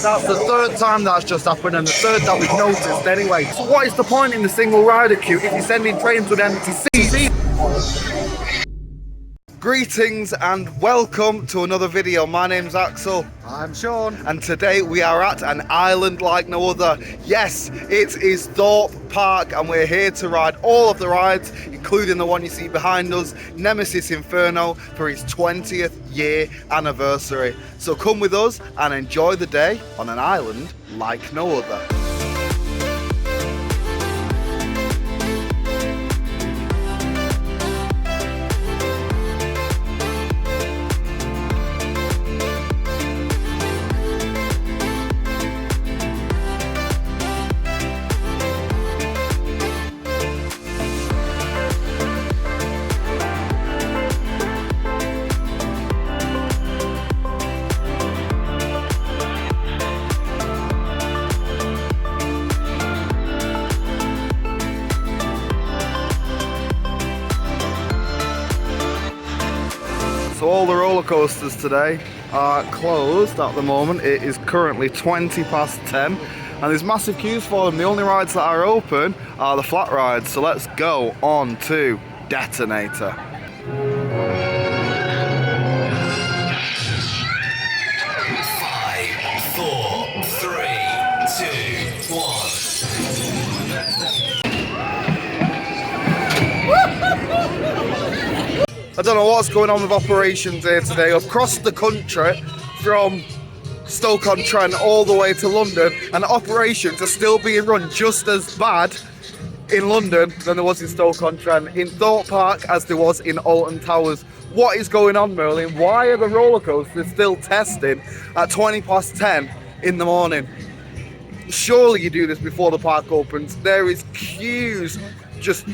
That's the third time that's just happened and the third that we've noticed anyway. So what is the point in the single rider queue if you're sending trains with empty seats? Greetings and welcome to another video. My name's Axel. I'm Sean. And today we are at an island like no other. Yes, it is Thorpe Park and we're here to ride all of the rides, including the one you see behind us, Nemesis Inferno, for its 20th year anniversary. So come with us and enjoy the day on an island like no other. So all the roller coasters today are closed at the moment. It is currently 10 and there's massive queues for them. The only rides that are open are the flat rides. So let's go on to Detonator. 5, 4, 3, 2, 1. I don't know what's going on with operations here today. Across the country, from Stoke-on-Trent all the way to London, and operations are still being run just as bad in London than there was in Stoke-on-Trent, in Thorpe Park as there was in Alton Towers. What is going on, Merlin? Why are the roller coasters still testing at 10 in the morning? Surely you do this before the park opens. There is queues just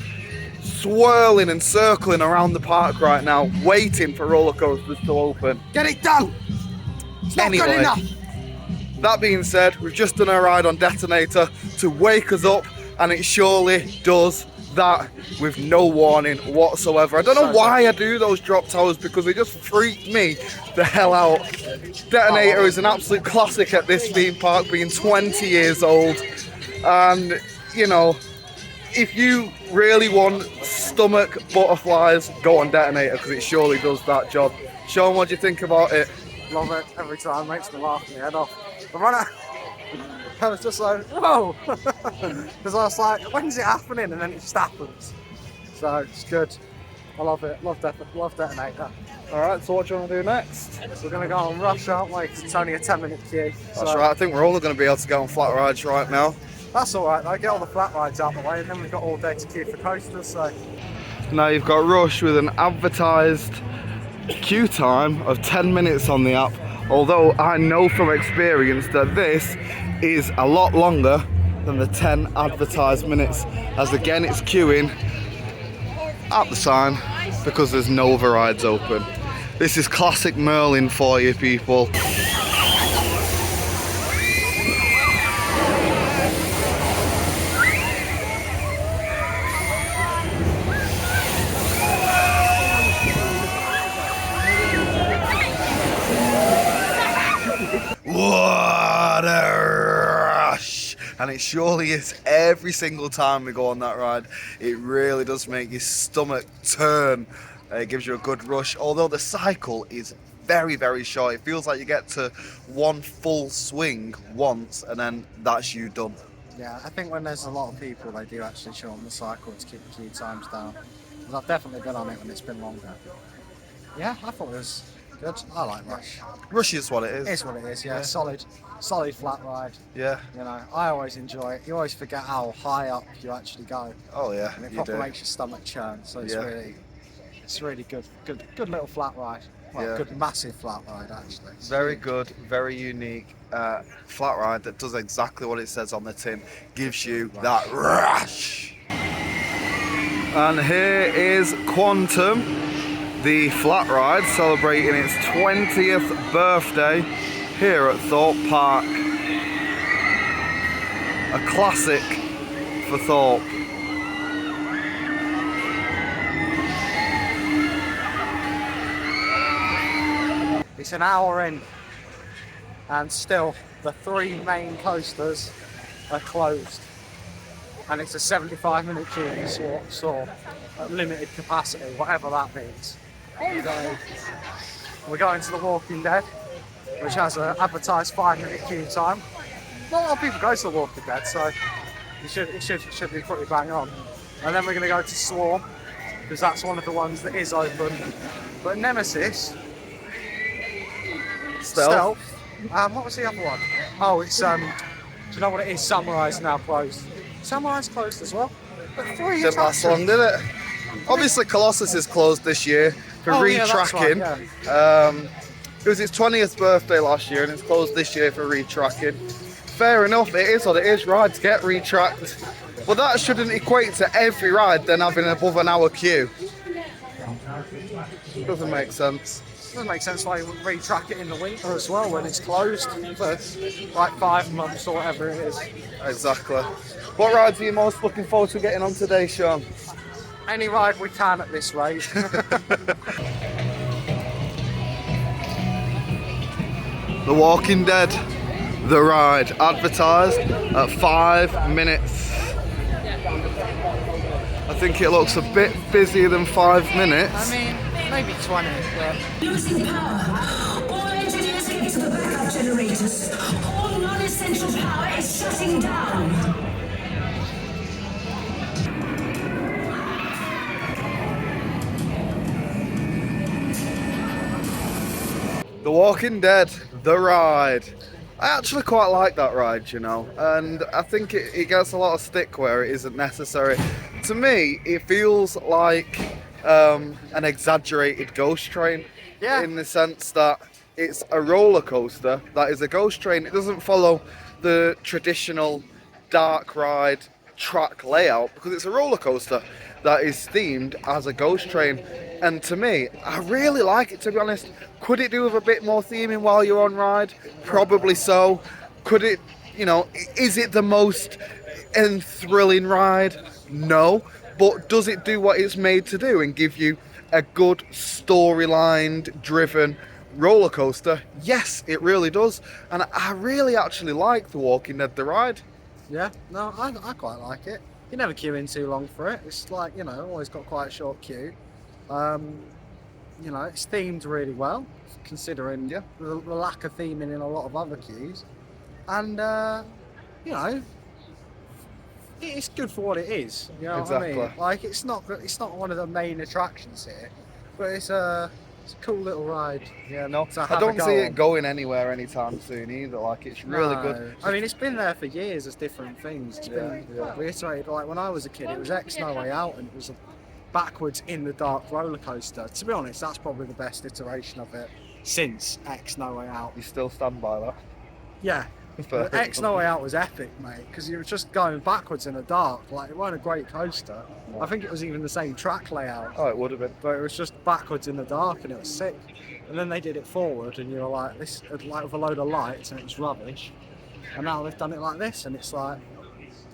swirling and circling around the park right now, waiting for roller coasters to open. Get it done! It's not good enough! That being said, we've just done a ride on Detonator to wake us up, and it surely does that with no warning whatsoever. I don't know why I do those drop towers, because they just freak me the hell out. Detonator is an absolute classic at this theme park, being 20 years old, and you know, if you really want stomach butterflies, go on Detonator, because it surely does that job. Sean, what do you think about it? Love it every time, makes me laugh my head off. The runner, I was just like, whoa! Because I was like, when's it happening? And then it just happens. So it's good. I love it. Love Detonator. Alright, so what do you want to do next? We're going to go on Rush, aren't we? Because it's only a 10-minute queue. That's right, I think we're all going to be able to go on flat rides right now. That's alright though, get all the flat rides out of the way, and then we've got all day to queue for coasters, so. Now you've got Rush with an advertised queue time of 10 minutes on the app, although I know from experience that this is a lot longer than the 10 advertised minutes, as again it's queuing at the sign because there's no other rides open. This is classic Merlin for you people. What a rush! And it surely is every single time we go on that ride. It really does make your stomach turn. It gives you a good rush, although the cycle is very, very short. It feels like you get to one full swing once and then that's you done. Yeah, I think when there's a lot of people, they do actually shorten the cycle to keep the queue times down. Because I've definitely been on it when it's been longer. Yeah, I thought it was good. I like Rush. Rush is what it is. It's what it is, yeah. Solid flat ride. Yeah. You know, I always enjoy it. You always forget how high up you actually go. Oh yeah, And it you proper do. makes your stomach churn. So it's really good little flat ride. Well, Yeah. good massive flat ride actually. It's Very good, very unique flat ride that does exactly what it says on the tin. Gives you that rush. And here is Quantum, the flat ride, celebrating its 20th birthday here at Thorpe Park. A classic for Thorpe. It's an hour in and still the 3 main coasters are closed. And it's a 75-minute queue, so at limited capacity, whatever that means. So we're going to The Walking Dead, which has an advertised 5-minute queue time. Not a lot of people go to The Walking Dead, so it should be pretty bang on. And then we're going to go to Swarm, because that's one of the ones that is open. But Nemesis, Stealth. What was the other one? Oh, it's do you know what it is? Samurai's now closed. Samurai's closed as well. But 3 Didn't last long, did it? Obviously, Colossus is closed this year for retracking. Yeah, that's right, It was its 20th birthday last year, and it's closed this year for retracking. Fair enough, it is what it is. Rides get retracked, but that shouldn't equate to every ride then having above an hour queue. Doesn't make sense. Doesn't make sense why you would retrack it in the winter as well when it's closed for like 5 months or whatever it is. Exactly. What rides are you most looking forward to getting on today, Sean? Any ride we can at this rate. The Walking Dead, the ride, advertised at 5 minutes. I think it looks a bit busier than 5 minutes. I mean, maybe 20, but... Losing power. All engineers get to the backup generators. All non-essential power is shutting down. The Walking Dead, the ride. I actually quite like that ride, you know, and I think it gets a lot of stick where it isn't necessary. To me, it feels like an exaggerated ghost train, in the sense that it's a roller coaster that is a ghost train. It doesn't follow the traditional dark ride track layout because it's a roller coaster that is themed as a ghost train. And to me, I really like it, to be honest. Could it do with a bit more theming while you're on ride? Probably so. Could it, you know, is it the most thrilling ride? No. But does it do what it's made to do and give you a good storyline driven roller coaster? Yes, it really does. And I really actually like The Walking Dead, the ride. Yeah, no, I quite like it. You never queue in too long for it. It's like, you know, always got quite a short queue. You know, it's themed really well, considering the lack of theming in a lot of other queues. And, you know, it's good for what it is. You know what I mean? Like, it's not one of the main attractions here, but it's a cool little ride. Yeah, no, I don't see it going anywhere anytime soon either. Like, it's really good. I mean, it's been there for years as different things. It's been reiterated. Like, when I was a kid, it was X No Way Out, and it was a backwards in the dark roller coaster. To be honest, that's probably the best iteration of it since X No Way Out. You still stand by that? Yeah. X No Way Out was epic, mate, because you were just going backwards in the dark. Like, it wasn't a great coaster. I think it was even the same track layout. Oh, it would have been. But it was just backwards in the dark, and it was sick. And then they did it forward, and you were like, this, like with a load of lights, and it was rubbish. And now they've done it like this, and it's like,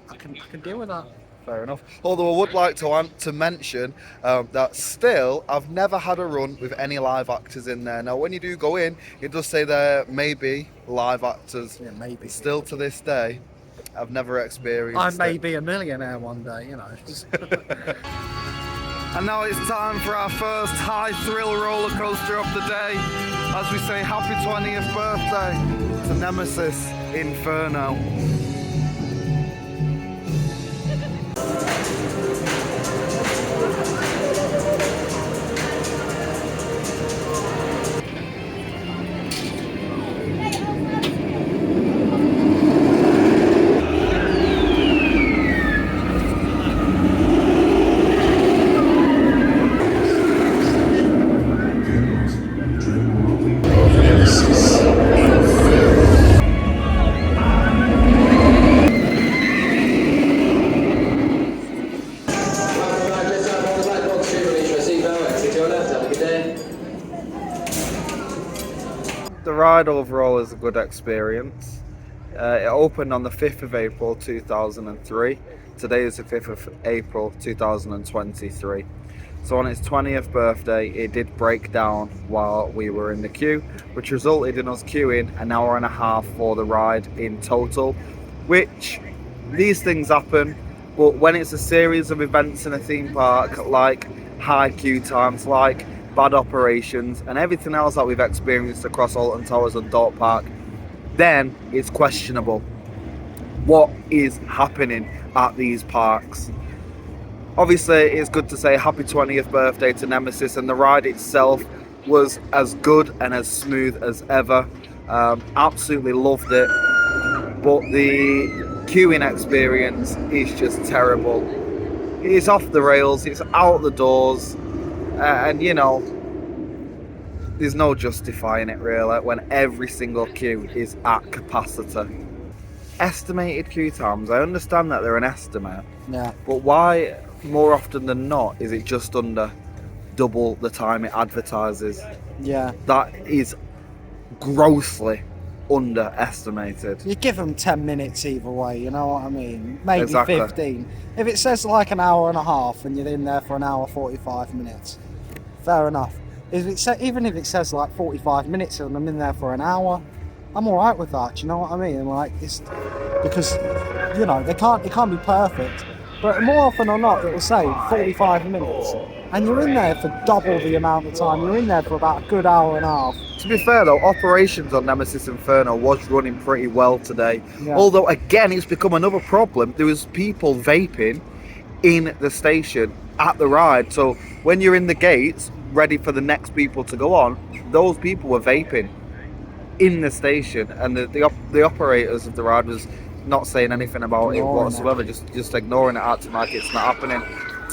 I can deal with that. Fair enough. Although I would like to mention that still, I've never had a run with any live actors in there. Now, when you do go in, it does say there may be live actors. Yeah, maybe. Still to this day, I've never experienced I may be a millionaire one day, you know. And now it's time for our first high thrill roller coaster of the day. As we say, happy 20th birthday to Nemesis Inferno. The ride overall is a good experience. It opened on the 5th of April 2003. Today is the 5th of April 2023. So on its 20th birthday, it did break down while we were in the queue, which resulted in us queuing an hour and a half for the ride in total, which these things happen, but when it's a series of events in a theme park, like high queue times, like bad operations, and everything else that we've experienced across Alton Towers and Thorpe Park, then it's questionable. What is happening at these parks? Obviously, it's good to say happy 20th birthday to Nemesis, and the ride itself was as good and as smooth as ever. Absolutely loved it, but the queuing experience is just terrible. It's off the rails, it's out the doors, and you know, there's no justifying it really when every single queue is at capacity. Estimated queue times, I understand that they're an estimate, Yeah. but why more often than not is it just under double the time it advertises? Yeah. That is grossly underestimated. You give them 10 minutes either way, you know what I mean? Maybe Exactly. 15. If it says like an hour and a half and you're in there for an hour 45 minutes, fair enough. Even if it says like 45 minutes and I'm in there for an hour, I'm alright with that, you know what I mean? Like, it's because, you know, it can't be perfect, but more often than not it will say 45 minutes and you're in there for double the amount of time. You're in there for about a good hour and a half. To be fair though, operations on Nemesis Inferno was running pretty well today. Yeah. Although again, it's become another problem. There was people vaping in the station at the ride. So when you're in the gates, ready for the next people to go on, those people were vaping in the station, and the operators of the ride was not saying anything about it Ignoring whatsoever, just ignoring it, acting like it's not happening.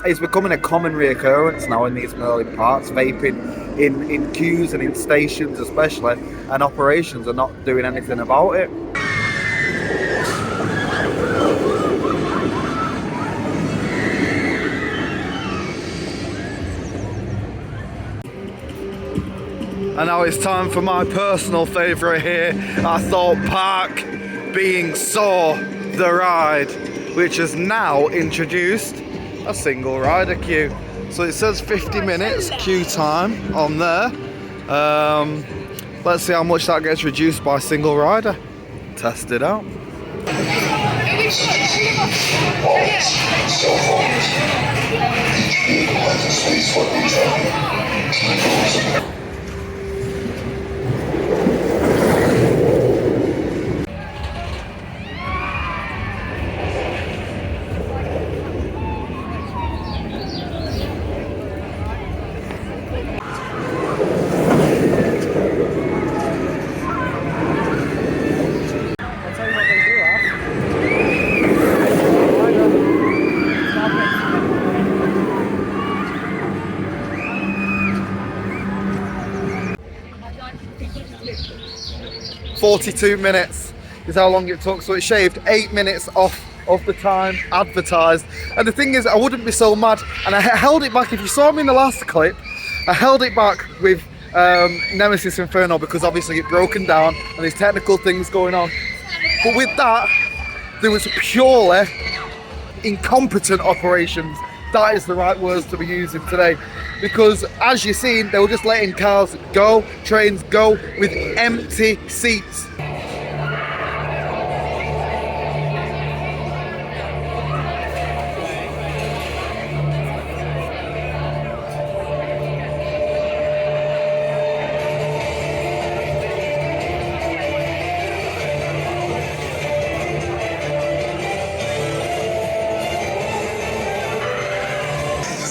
It's becoming a common reoccurrence now in these Merlin parks, vaping in queues and in stations especially, and operations are not doing anything about it. And now it's time for my personal favourite here at Thorpe Park, being Saw the Ride, which has now introduced a single rider queue. So it says 50 minutes queue time on there. Let's see how much that gets reduced by single rider. Test it out. I'll tell you what they do have. 42 minutes is how long it took, so it shaved 8 minutes off of the time advertised. And the thing is, I wouldn't be so mad, and I held it back. If you saw me in the last clip, I held it back with Nemesis Inferno because obviously it broken down and there's technical things going on. But with that, there was purely incompetent operations. That is the right words to be using today, because as you've seen, they were just letting cars go, trains go with empty seats.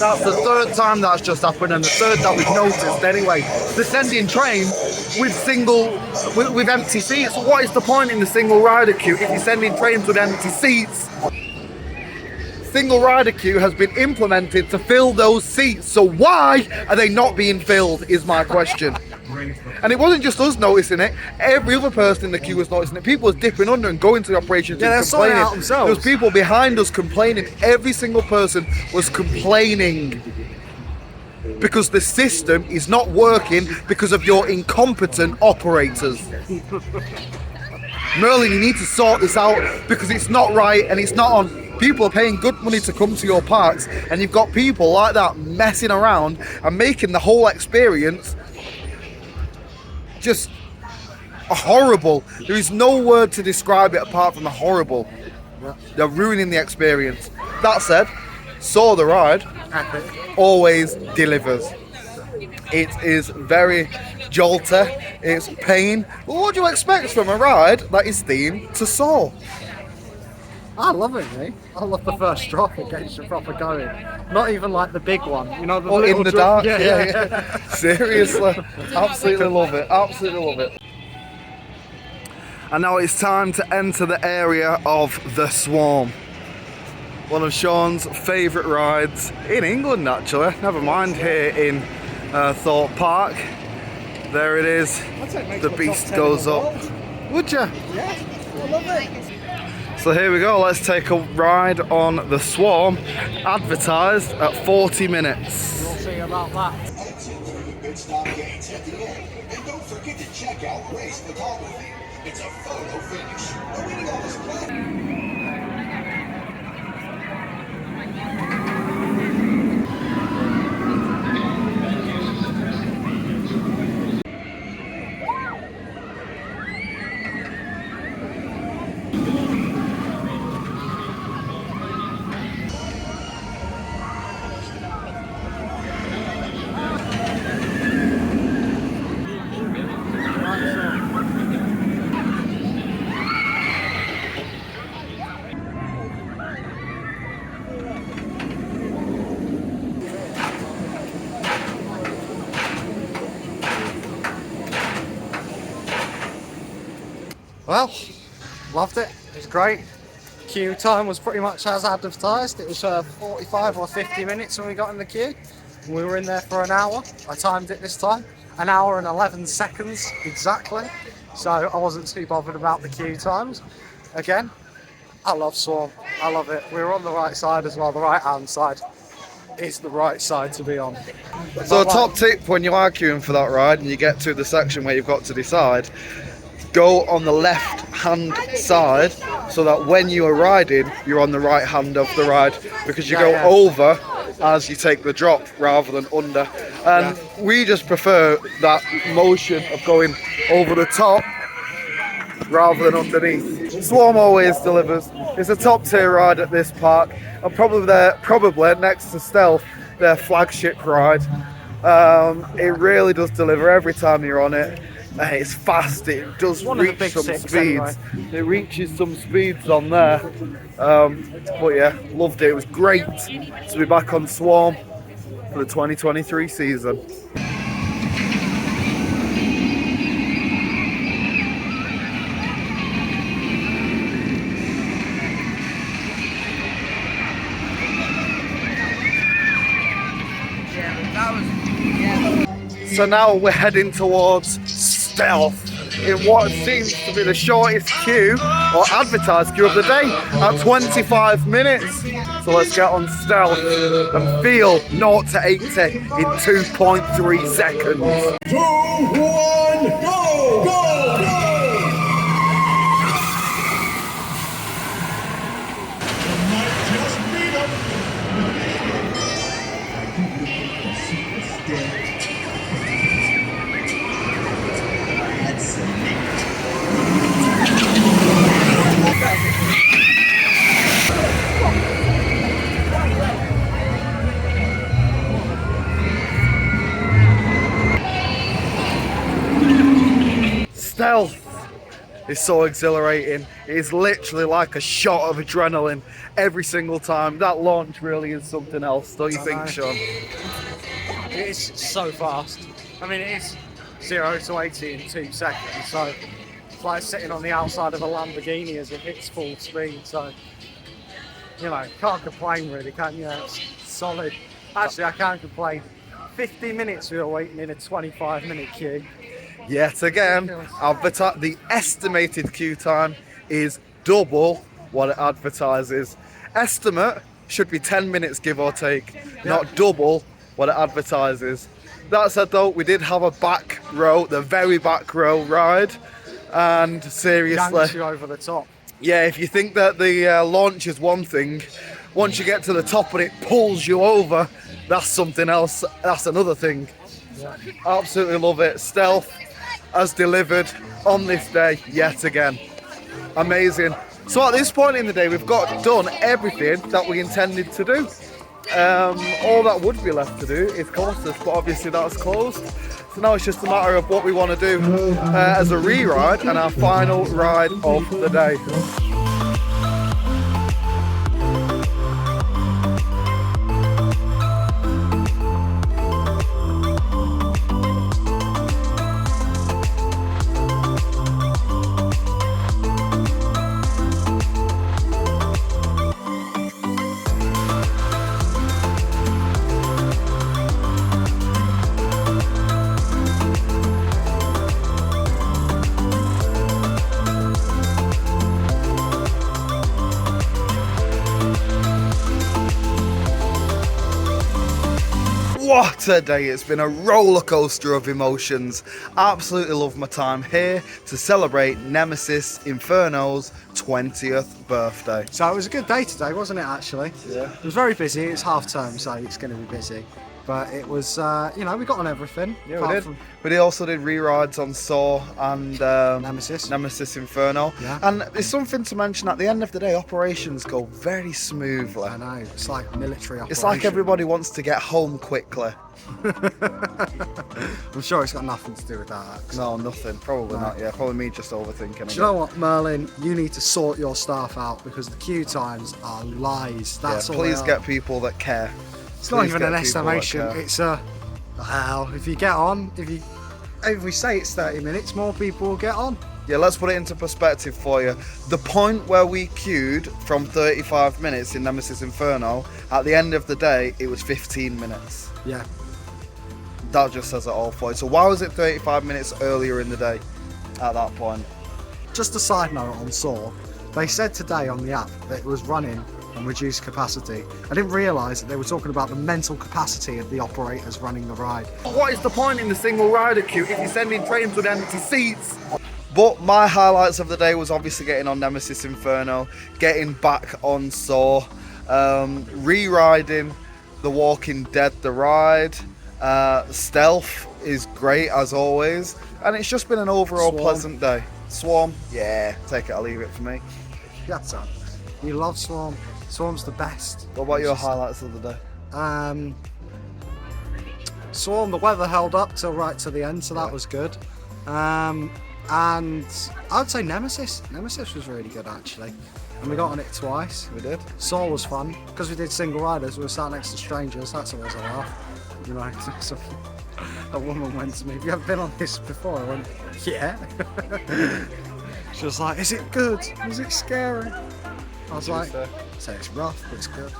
That's the third time that's just happened, and the third that we've noticed anyway. They're sending trains with empty seats. What is the point in the single rider queue if you're sending trains with empty seats? Single rider queue has been implemented to fill those seats, so why are they not being filled is my question. And it wasn't just us noticing it, every other person in the queue was noticing it. People was dipping under and going to the operations Yeah, and they're sorting complaining. it out themselves. There was people behind us complaining. Every single person was complaining because the system is not working because of your incompetent operators. Merlin, you need to sort this out because it's not right and it's not on People are paying good money to come to your parks, and you've got people like that messing around and making the whole experience just horrible. There is no word to describe it apart from horrible. They're ruining the experience. That said, saw the ride always delivers. It is very jolter, it's pain. But what do you expect from a ride that is themed to Saw? I love it, mate. I love the first drop. It gets you proper going. Not even like the big one, you know, the Or in little the drop. dark, yeah. Seriously, absolutely love it, absolutely love it. And now it's time to enter the area of the Swarm. One of Sean's favourite rides in England, actually. Never mind here in Thorpe Park. There it is. The beast goes up. Would you? Yeah, I love it. So here we go. Let's take a ride on the Swarm, advertised at 40 minutes. We'll see about that. It's not gates at the end. And don't forget to check out race photography. It's a photo finish. We're winning all this play. Well, loved it. It was great. Queue time was pretty much as advertised. It was 45 or 50 minutes when we got in the queue. We were in there for an hour. I timed it this time. An hour and 11 seconds exactly. So I wasn't too bothered about the queue times. Again, I love Swarm. I love it. We were on the right side as well. The right hand side is the right side to be on. So a top tip when you are queuing for that ride and you get to the section where you've got to decide, go on the left hand side so that when you are riding you're on the right hand of the ride, because you go over as you take the drop rather than under, and we just prefer that motion of going over the top rather than underneath. Swarm always delivers. It's a top tier ride at this park, and probably next to Stealth, their flagship ride. It really does deliver every time you're on it. It's fast, it does reach some speeds. Anyway. It reaches some speeds on there. But yeah, loved it. It was great to be back on Swarm for the 2023 season. So now we're heading towards Stealth in what seems to be the shortest queue or advertised queue of the day at 25 minutes. So let's get on Stealth and feel 0 to 80 in 2.3 seconds. 2, 1, go! Go! Go! Stealth is so exhilarating. It is literally like a shot of adrenaline every single time. That launch really is something else, don't you think, Sean? It is so fast. I mean, it is 0 to 80 in 2 seconds, so it's like sitting on the outside of a Lamborghini as it hits full speed, so, you know, can't complain really, can you? It's solid. Actually, I can't complain. 50 minutes we were waiting in a 25-minute queue. Yet again, the estimated queue time is double what it advertises. Estimate should be 10 minutes, give or take, not double what it advertises. That said though, we did have a back row, the very back row ride, and seriously, Yanks you over the top. Yeah, if you think that the launch is one thing, once you get to the top and it pulls you over, that's something else. That's another thing. Absolutely love it. Stealth has delivered on this day yet again. Amazing. So at this point in the day, we've got done everything that we intended to do. All that would be left to do is coasters, but obviously that's closed. So now it's just a matter of what we want to do as a re-ride and our final ride of the day. What a day, it's been a roller coaster of emotions. Absolutely love my time here to celebrate Nemesis Inferno's 20th birthday. So it was a good day today, wasn't it, actually? Yeah. It was very busy. It's half term, so it's going to be busy. But it was, you know, we got on everything. Yeah, we apart did. from We also did re-rides on Saw and Nemesis Inferno. Yeah. And there's something to mention, at the end of the day, operations go very smoothly. I know, it's like military operation. It's like everybody wants to get home quickly. I'm sure it's got nothing to do with that, actually. No, nothing. Probably not, yeah. Probably me just overthinking it. Do you know what, Merlin? You need to sort your staff out because the queue times are lies. That's all. Please they get are. people that care. It's not Please even get an people that estimation. care. It's a well. If you get on, if we say it's 30 minutes, more people will get on. Yeah, let's put it into perspective for you. The point where we queued from 35 minutes in Nemesis Inferno, at the end of the day, it was 15 minutes. Yeah. That just says it all for you. So why was it 35 minutes earlier in the day at that point? Just a side note on Saw, they said today on the app that it was running on reduced capacity. I didn't realise that they were talking about the mental capacity of the operators running the ride. What is the point in the single rider queue if you're sending trains with empty seats? But my highlights of the day was obviously getting on Nemesis Inferno, getting back on Saw, re-riding The Walking Dead the ride. Stealth is great as always, and it's just been an overall Swarm. pleasant day. Swarm, yeah, take it or leave it for me. Yeah, son. You love Swarm. Swarm's the best. What about your highlights of the day? Swarm, the weather held up till right to the end, so that was good. And I would say Nemesis. Nemesis was really good, actually. And we got on it twice. We did. Saw was fun because we did single riders. We were sat next to strangers. That's always a laugh. You know, so a woman went to me, "Have you ever been on this before?" I went, "Yeah." She was like, "Is it good? Is it scary?" I was like, "So it's rough, but it's good."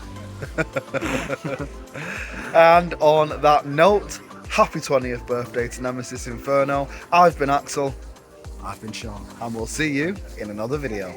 And on that note, happy 20th birthday to Nemesis Inferno. I've been Axel, I've been Sean. and we'll see you in another video.